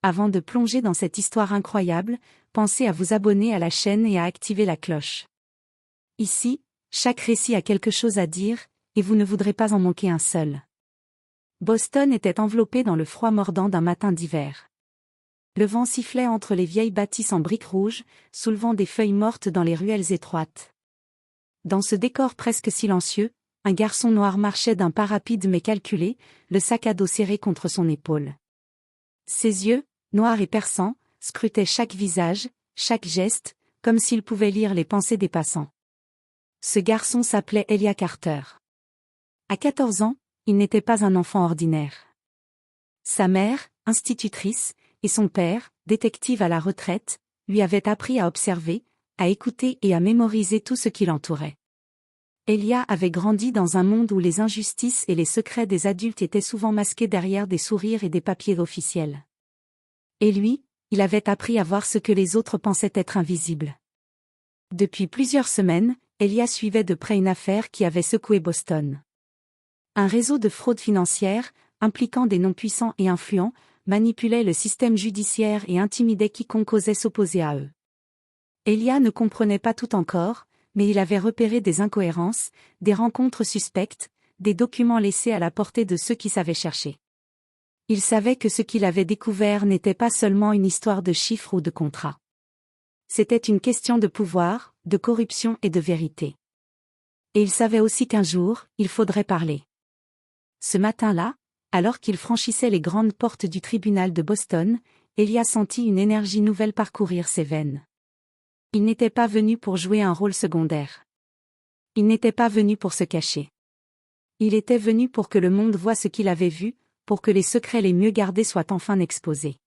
Avant de plonger dans cette histoire incroyable, pensez à vous abonner à la chaîne et à activer la cloche. Ici, chaque récit a quelque chose à dire, et vous ne voudrez pas en manquer un seul. Boston était enveloppé dans le froid mordant d'un matin d'hiver. Le vent sifflait entre les vieilles bâtisses en briques rouges, soulevant des feuilles mortes dans les ruelles étroites. Dans ce décor presque silencieux, un garçon noir marchait d'un pas rapide mais calculé, le sac à dos serré contre son épaule. Ses yeux, noirs et perçants, scrutaient chaque visage, chaque geste, comme s'il pouvait lire les pensées des passants. Ce garçon s'appelait Elijah Carter. À 14 ans, il n'était pas un enfant ordinaire. Sa mère, institutrice, et son père, détective à la retraite, lui avaient appris à observer, à écouter et à mémoriser tout ce qui l'entourait. Elijah avait grandi dans un monde où les injustices et les secrets des adultes étaient souvent masqués derrière des sourires et des papiers officiels. Et lui, il avait appris à voir ce que les autres pensaient être invisible. Depuis plusieurs semaines, Elijah suivait de près une affaire qui avait secoué Boston. Un réseau de fraude financière, impliquant des noms puissants et influents, manipulait le système judiciaire et intimidait quiconque osait s'opposer à eux. Elijah ne comprenait pas tout encore, mais il avait repéré des incohérences, des rencontres suspectes, des documents laissés à la portée de ceux qui savaient chercher. Il savait que ce qu'il avait découvert n'était pas seulement une histoire de chiffres ou de contrats. C'était une question de pouvoir, de corruption et de vérité. Et il savait aussi qu'un jour, il faudrait parler. Ce matin-là, alors qu'il franchissait les grandes portes du tribunal de Boston, Elijah sentit une énergie nouvelle parcourir ses veines. Il n'était pas venu pour jouer un rôle secondaire. Il n'était pas venu pour se cacher. Il était venu pour que le monde voie ce qu'il avait vu, pour que les secrets les mieux gardés soient enfin exposés.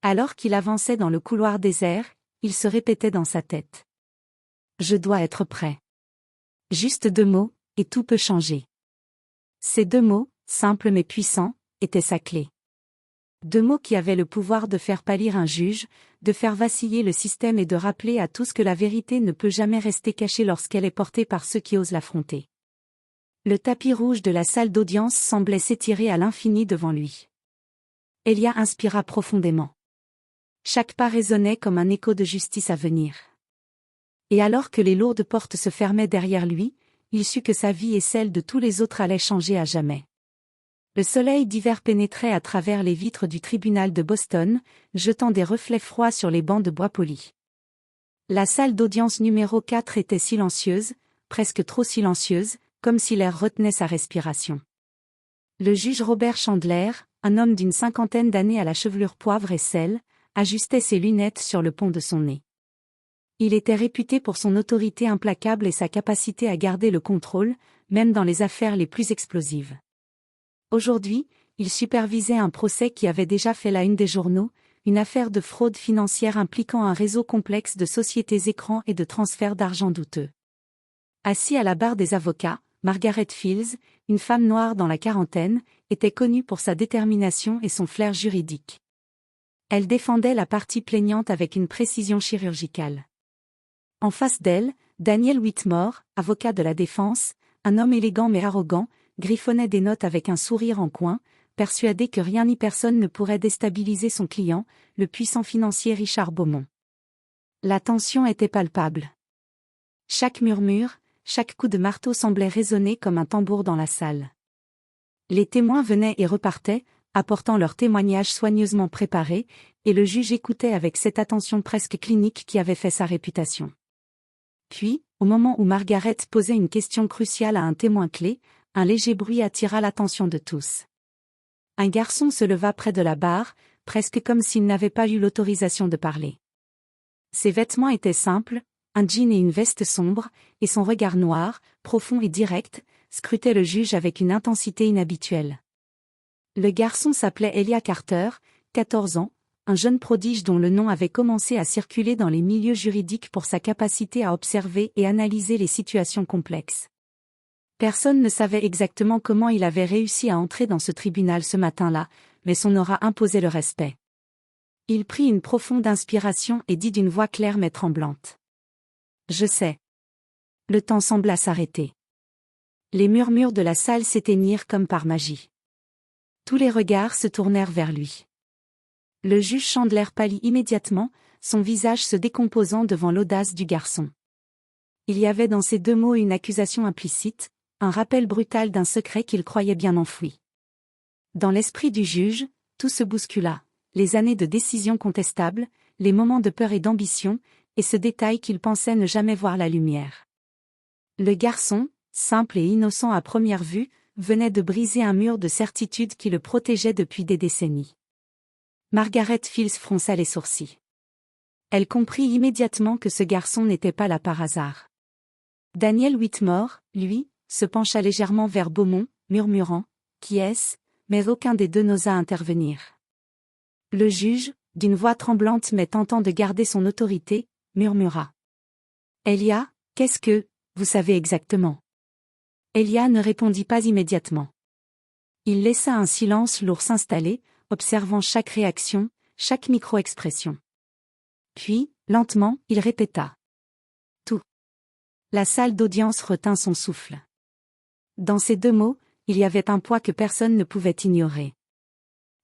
Alors qu'il avançait dans le couloir désert, il se répétait dans sa tête. Je dois être prêt. Juste 2 mots, et tout peut changer. Ces 2 mots, simples mais puissants, étaient sa clé. 2 mots qui avaient le pouvoir de faire pâlir un juge, de faire vaciller le système et de rappeler à tous que la vérité ne peut jamais rester cachée lorsqu'elle est portée par ceux qui osent l'affronter. Le tapis rouge de la salle d'audience semblait s'étirer à l'infini devant lui. Elijah inspira profondément. Chaque pas résonnait comme un écho de justice à venir. Et alors que les lourdes portes se fermaient derrière lui, il sut que sa vie et celle de tous les autres allaient changer à jamais. Le soleil d'hiver pénétrait à travers les vitres du tribunal de Boston, jetant des reflets froids sur les bancs de bois poli. La salle d'audience numéro 4 était silencieuse, presque trop silencieuse, comme si l'air retenait sa respiration. Le juge Robert Chandler, un homme d'une 50aine d'années à la chevelure poivre et sel, ajustait ses lunettes sur le pont de son nez. Il était réputé pour son autorité implacable et sa capacité à garder le contrôle, même dans les affaires les plus explosives. Aujourd'hui, il supervisait un procès qui avait déjà fait la une des journaux, une affaire de fraude financière impliquant un réseau complexe de sociétés écrans et de transferts d'argent douteux. Assis à la barre des avocats, Margaret Fields, une femme noire dans la quarantaine, était connue pour sa détermination et son flair juridique. Elle défendait la partie plaignante avec une précision chirurgicale. En face d'elle, Daniel Whitmore, avocat de la défense, un homme élégant mais arrogant, griffonnait des notes avec un sourire en coin, persuadé que rien ni personne ne pourrait déstabiliser son client, le puissant financier Richard Beaumont. La tension était palpable. Chaque murmure, chaque coup de marteau semblait résonner comme un tambour dans la salle. Les témoins venaient et repartaient, apportant leurs témoignages soigneusement préparés, et le juge écoutait avec cette attention presque clinique qui avait fait sa réputation. Puis, au moment où Margaret posait une question cruciale à un témoin clé, un léger bruit attira l'attention de tous. Un garçon se leva près de la barre, presque comme s'il n'avait pas eu l'autorisation de parler. Ses vêtements étaient simples, un jean et une veste sombre, et son regard noir, profond et direct, scrutait le juge avec une intensité inhabituelle. Le garçon s'appelait Elijah Carter, 14 ans, un jeune prodige dont le nom avait commencé à circuler dans les milieux juridiques pour sa capacité à observer et analyser les situations complexes. Personne ne savait exactement comment il avait réussi à entrer dans ce tribunal ce matin-là, mais son aura imposait le respect. Il prit une profonde inspiration et dit d'une voix claire mais tremblante. « Je sais. » Le temps sembla s'arrêter. Les murmures de la salle s'éteignirent comme par magie. Tous les regards se tournèrent vers lui. Le juge Chandler pâlit immédiatement, son visage se décomposant devant l'audace du garçon. Il y avait dans ces deux mots une accusation implicite, un rappel brutal d'un secret qu'il croyait bien enfoui. Dans l'esprit du juge, tout se bouscula, les années de décisions contestables, les moments de peur et d'ambition, et ce détail qu'il pensait ne jamais voir la lumière. Le garçon, simple et innocent à première vue, venait de briser un mur de certitude qui le protégeait depuis des décennies. Margaret Fields fronça les sourcils. Elle comprit immédiatement que ce garçon n'était pas là par hasard. Daniel Whitmore, lui, se pencha légèrement vers Beaumont, murmurant « Qui est-ce ?» mais aucun des deux n'osa intervenir. Le juge, d'une voix tremblante mais tentant de garder son autorité, murmura. « Elia, qu'est-ce que, vous savez exactement ?» Elia ne répondit pas immédiatement. Il laissa un silence lourd s'installer, observant chaque réaction, chaque micro-expression. Puis, lentement, il répéta. Tout. La salle d'audience retint son souffle. Dans ces deux mots, il y avait un poids que personne ne pouvait ignorer.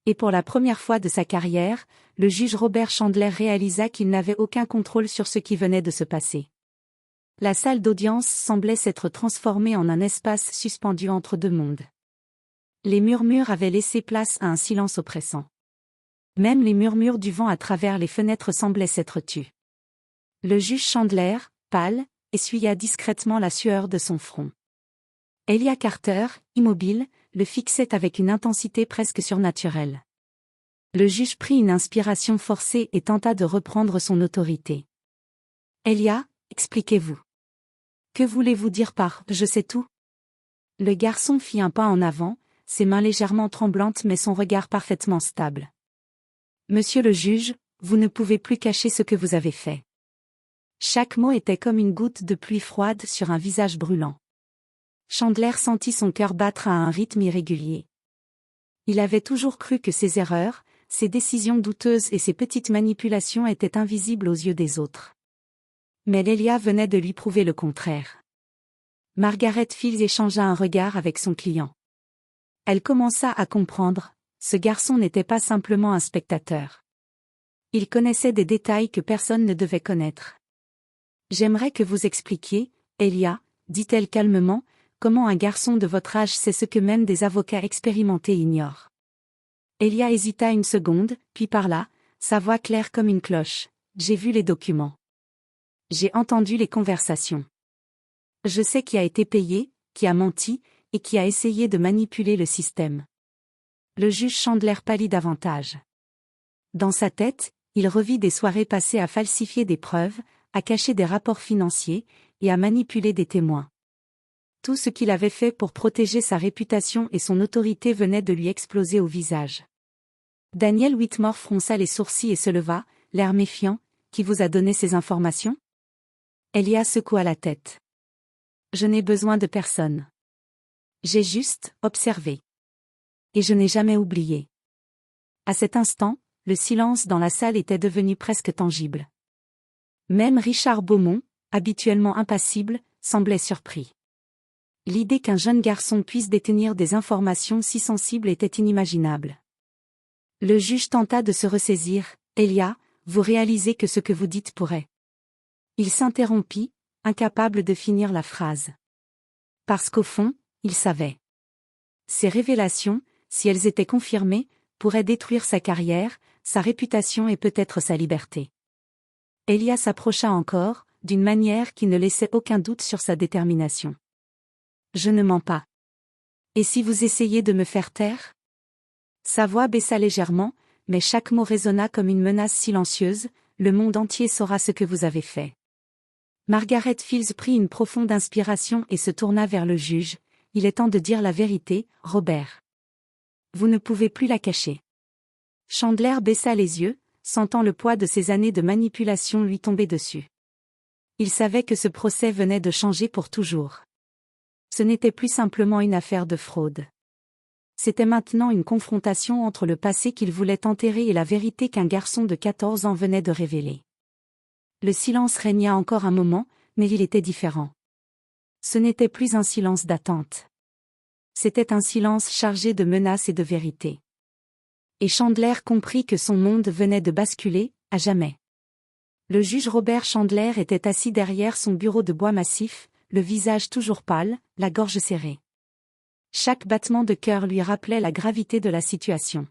Et pour la première fois de sa carrière, le juge Robert Chandler réalisa qu'il n'avait aucun contrôle sur ce qui venait de se passer. La salle d'audience semblait s'être transformée en un espace suspendu entre deux mondes. Les murmures avaient laissé place à un silence oppressant. Même les murmures du vent à travers les fenêtres semblaient s'être tus. Le juge Chandler, pâle, essuya discrètement la sueur de son front. Elia Carter, immobile, le fixait avec une intensité presque surnaturelle. Le juge prit une inspiration forcée et tenta de reprendre son autorité. Elia, expliquez-vous. Que voulez-vous dire par « je sais tout » ? Le garçon fit un pas en avant, ses mains légèrement tremblantes mais son regard parfaitement stable. Monsieur le juge, vous ne pouvez plus cacher ce que vous avez fait. Chaque mot était comme une goutte de pluie froide sur un visage brûlant. Chandler sentit son cœur battre à un rythme irrégulier. Il avait toujours cru que ses erreurs, ses décisions douteuses et ses petites manipulations étaient invisibles aux yeux des autres. Mais Elia venait de lui prouver le contraire. Margaret Fields échangea un regard avec son client. Elle commença à comprendre, ce garçon n'était pas simplement un spectateur. Il connaissait des détails que personne ne devait connaître. J'aimerais que vous expliquiez, Elia, dit-elle calmement, comment un garçon de votre âge sait ce que même des avocats expérimentés ignorent. Elia hésita une seconde, puis parla, sa voix claire comme une cloche. J'ai vu les documents. J'ai entendu les conversations. Je sais qui a été payé, qui a menti, et qui a essayé de manipuler le système. Le juge Chandler pâlit davantage. Dans sa tête, il revit des soirées passées à falsifier des preuves, à cacher des rapports financiers, et à manipuler des témoins. Tout ce qu'il avait fait pour protéger sa réputation et son autorité venait de lui exploser au visage. Daniel Whitmore fronça les sourcils et se leva, l'air méfiant. Qui vous a donné ces informations ? Elia secoua la tête. Je n'ai besoin de personne. J'ai juste observé. Et je n'ai jamais oublié. À cet instant, le silence dans la salle était devenu presque tangible. Même Richard Beaumont, habituellement impassible, semblait surpris. L'idée qu'un jeune garçon puisse détenir des informations si sensibles était inimaginable. Le juge tenta de se ressaisir. Elia, vous réalisez que ce que vous dites pourrait. Il s'interrompit, incapable de finir la phrase. Parce qu'au fond, il savait. Ces révélations, si elles étaient confirmées, pourraient détruire sa carrière, sa réputation et peut-être sa liberté. Elia s'approcha encore, d'une manière qui ne laissait aucun doute sur sa détermination. Je ne mens pas. Et si vous essayez de me faire taire ? Sa voix baissa légèrement, mais chaque mot résonna comme une menace silencieuse, le monde entier saura ce que vous avez fait. Margaret Fields prit une profonde inspiration et se tourna vers le juge. Il est temps de dire la vérité, Robert. Vous ne pouvez plus la cacher. Chandler baissa les yeux, sentant le poids de ces années de manipulation lui tomber dessus. Il savait que ce procès venait de changer pour toujours. Ce n'était plus simplement une affaire de fraude. C'était maintenant une confrontation entre le passé qu'il voulait enterrer et la vérité qu'un garçon de 14 ans venait de révéler. Le silence régna encore un moment, mais il était différent. Ce n'était plus un silence d'attente. C'était un silence chargé de menaces et de vérité. Et Chandler comprit que son monde venait de basculer, à jamais. Le juge Robert Chandler était assis derrière son bureau de bois massif, le visage toujours pâle, la gorge serrée. Chaque battement de cœur lui rappelait la gravité de la situation.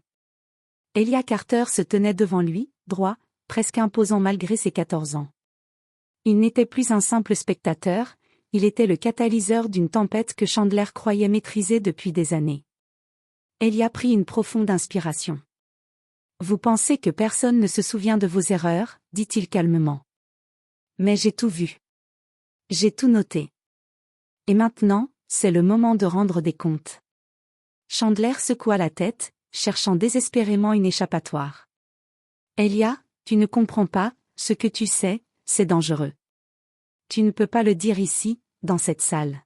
Elia Carter se tenait devant lui, droit, presque imposant malgré ses 14 ans. Il n'était plus un simple spectateur, il était le catalyseur d'une tempête que Chandler croyait maîtriser depuis des années. Elia prit une profonde inspiration. « Vous pensez que personne ne se souvient de vos erreurs, dit-il calmement. Mais j'ai tout vu. J'ai tout noté. Et maintenant, c'est le moment de rendre des comptes. » Chandler secoua la tête, cherchant désespérément une échappatoire. « Elia, tu ne comprends pas, ce que tu sais, c'est dangereux. Tu ne peux pas le dire ici, dans cette salle. »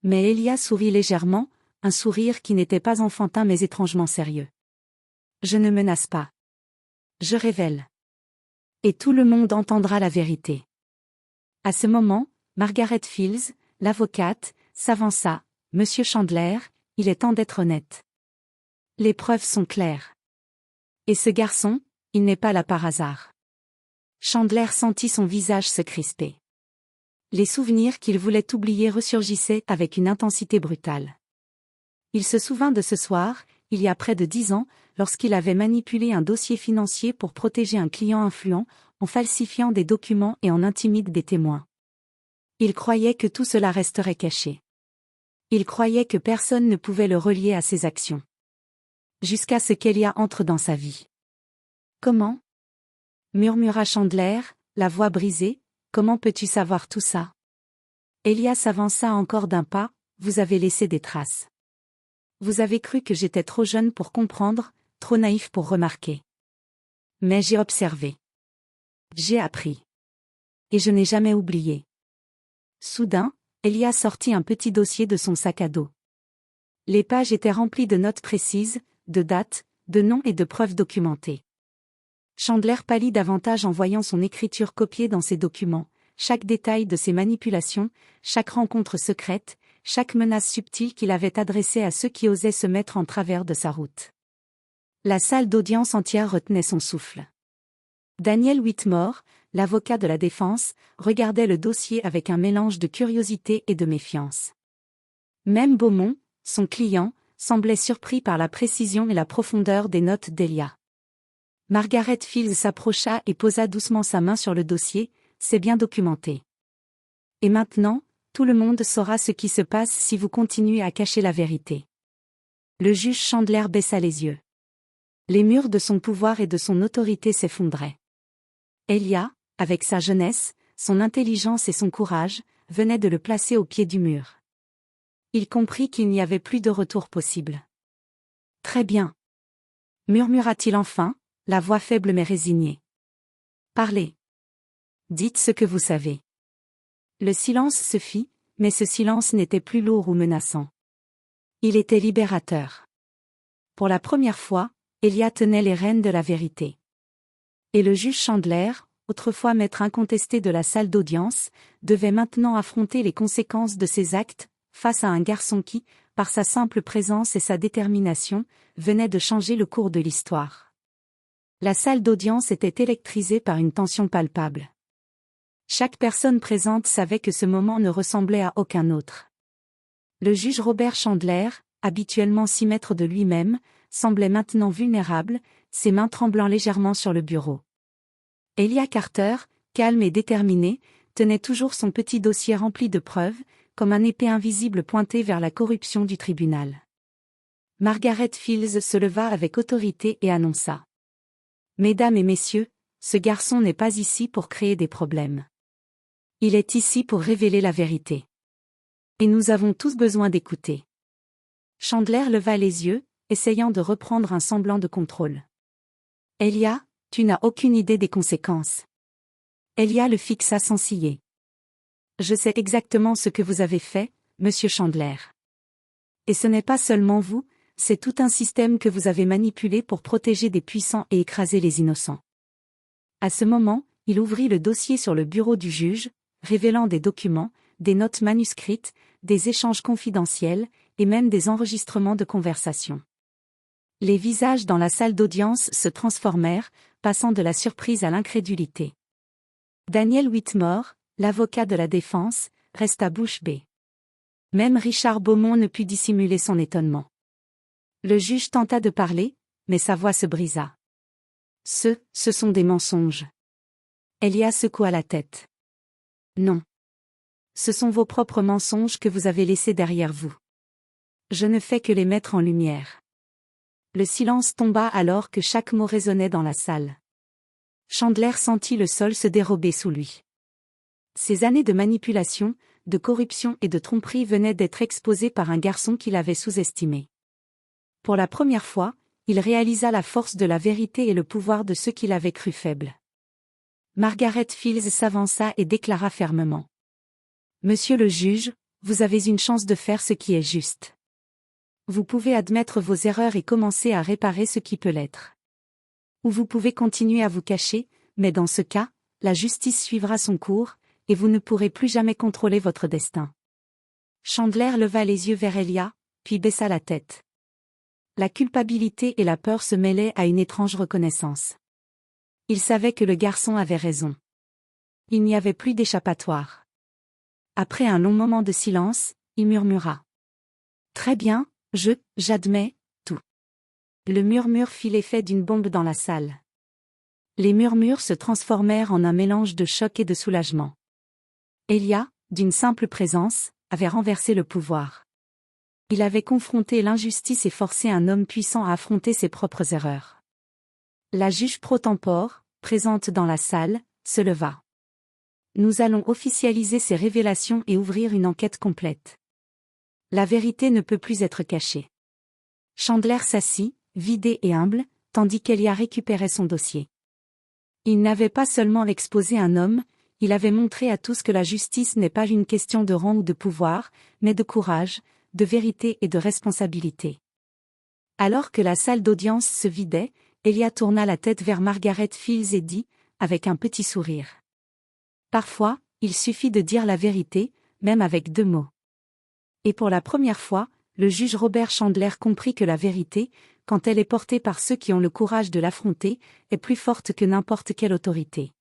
Mais Elia sourit légèrement, un sourire qui n'était pas enfantin mais étrangement sérieux. « Je ne menace pas. Je révèle. Et tout le monde entendra la vérité. » À ce moment, Margaret Fields, l'avocate, s'avança. « Monsieur Chandler, il est temps d'être honnête. Les preuves sont claires. Et ce garçon, il n'est pas là par hasard. » Chandler sentit son visage se crisper. Les souvenirs qu'il voulait oublier ressurgissaient avec une intensité brutale. Il se souvint de ce soir, il y a près de 10 ans, lorsqu'il avait manipulé un dossier financier pour protéger un client influent, en falsifiant des documents et en intimidant des témoins. Il croyait que tout cela resterait caché. Il croyait que personne ne pouvait le relier à ses actions. Jusqu'à ce qu'Elia entre dans sa vie. « Comment ?» murmura Chandler, la voix brisée, « comment peux-tu savoir tout ça ?» Elia s'avança encore d'un pas, « Vous avez laissé des traces. Vous avez cru que j'étais trop jeune pour comprendre, trop naïf pour remarquer. Mais j'ai observé. J'ai appris. Et je n'ai jamais oublié. » Soudain, Elia sortit un petit dossier de son sac à dos. Les pages étaient remplies de notes précises, de dates, de noms et de preuves documentées. Chandler pâlit davantage en voyant son écriture copiée dans ces documents, chaque détail de ses manipulations, chaque rencontre secrète, chaque menace subtile qu'il avait adressée à ceux qui osaient se mettre en travers de sa route. La salle d'audience entière retenait son souffle. Daniel Whitmore, l'avocat de la défense, regardait le dossier avec un mélange de curiosité et de méfiance. Même Beaumont, son client, semblait surpris par la précision et la profondeur des notes d'Elia. Margaret Fields s'approcha et posa doucement sa main sur le dossier, « C'est bien documenté. Et maintenant, tout le monde saura ce qui se passe si vous continuez à cacher la vérité. » Le juge Chandler baissa les yeux. Les murs de son pouvoir et de son autorité s'effondraient. Elia, avec sa jeunesse, son intelligence et son courage, venait de le placer au pied du mur. Il comprit qu'il n'y avait plus de retour possible. « Très bien. » murmura-t-il enfin, la voix faible mais résignée. « Parlez. Dites ce que vous savez. » Le silence se fit, mais ce silence n'était plus lourd ou menaçant. Il était libérateur. Pour la première fois, Elia tenait les rênes de la vérité. Et le juge Chandler, autrefois maître incontesté de la salle d'audience, devait maintenant affronter les conséquences de ses actes, face à un garçon qui, par sa simple présence et sa détermination, venait de changer le cours de l'histoire. La salle d'audience était électrisée par une tension palpable. Chaque personne présente savait que ce moment ne ressemblait à aucun autre. Le juge Robert Chandler, habituellement si maître de lui-même, semblait maintenant vulnérable, ses mains tremblant légèrement sur le bureau. Elia Carter, calme et déterminé, tenait toujours son petit dossier rempli de preuves, comme un épée invisible pointée vers la corruption du tribunal. Margaret Fields se leva avec autorité et annonça. « Mesdames et messieurs, ce garçon n'est pas ici pour créer des problèmes. Il est ici pour révéler la vérité. Et nous avons tous besoin d'écouter. » Chandler leva les yeux, essayant de reprendre un semblant de contrôle. « Elia, tu n'as aucune idée des conséquences. » Elia le fixa sans ciller. « Je sais exactement ce que vous avez fait, monsieur Chandler. Et ce n'est pas seulement vous, c'est tout un système que vous avez manipulé pour protéger des puissants et écraser les innocents. » À ce moment, il ouvrit le dossier sur le bureau du juge, révélant des documents, des notes manuscrites, des échanges confidentiels, et même des enregistrements de conversation. Les visages dans la salle d'audience se transformèrent, passant de la surprise à l'incrédulité. Daniel Whitmore, l'avocat de la défense, resta bouche bée. Même Richard Beaumont ne put dissimuler son étonnement. Le juge tenta de parler, mais sa voix se brisa. Ce sont des mensonges. Elia secoua la tête. Non. Ce sont vos propres mensonges que vous avez laissés derrière vous. Je ne fais que les mettre en lumière. Le silence tomba alors que chaque mot résonnait dans la salle. Chandler sentit le sol se dérober sous lui. Ces années de manipulation, de corruption et de tromperie venaient d'être exposées par un garçon qu'il avait sous-estimé. Pour la première fois, il réalisa la force de la vérité et le pouvoir de ceux qu'il avait cru faibles. Margaret Fields s'avança et déclara fermement. « Monsieur le juge, vous avez une chance de faire ce qui est juste. Vous pouvez admettre vos erreurs et commencer à réparer ce qui peut l'être. Ou vous pouvez continuer à vous cacher, mais dans ce cas, la justice suivra son cours, et vous ne pourrez plus jamais contrôler votre destin. » Chandler leva les yeux vers Elia, puis baissa la tête. La culpabilité et la peur se mêlaient à une étrange reconnaissance. Il savait que le garçon avait raison. Il n'y avait plus d'échappatoire. Après un long moment de silence, il murmura. « Très bien, j'admets, tout. » Le murmure fit l'effet d'une bombe dans la salle. Les murmures se transformèrent en un mélange de choc et de soulagement. Elia, d'une simple présence, avait renversé le pouvoir. Il avait confronté l'injustice et forcé un homme puissant à affronter ses propres erreurs. La juge pro-tempore, présente dans la salle, se leva. « Nous allons officialiser ces révélations et ouvrir une enquête complète. La vérité ne peut plus être cachée. » Chandler s'assit, vidé et humble, tandis qu'Elia récupérait son dossier. Il n'avait pas seulement exposé un homme, il avait montré à tous que la justice n'est pas une question de rang ou de pouvoir, mais de courage, de vérité et de responsabilité. Alors que la salle d'audience se vidait, Elia tourna la tête vers Margaret Fields et dit, avec un petit sourire. « Parfois, il suffit de dire la vérité, même avec 2 mots. » Et pour la première fois, le juge Robert Chandler comprit que la vérité, quand elle est portée par ceux qui ont le courage de l'affronter, est plus forte que n'importe quelle autorité.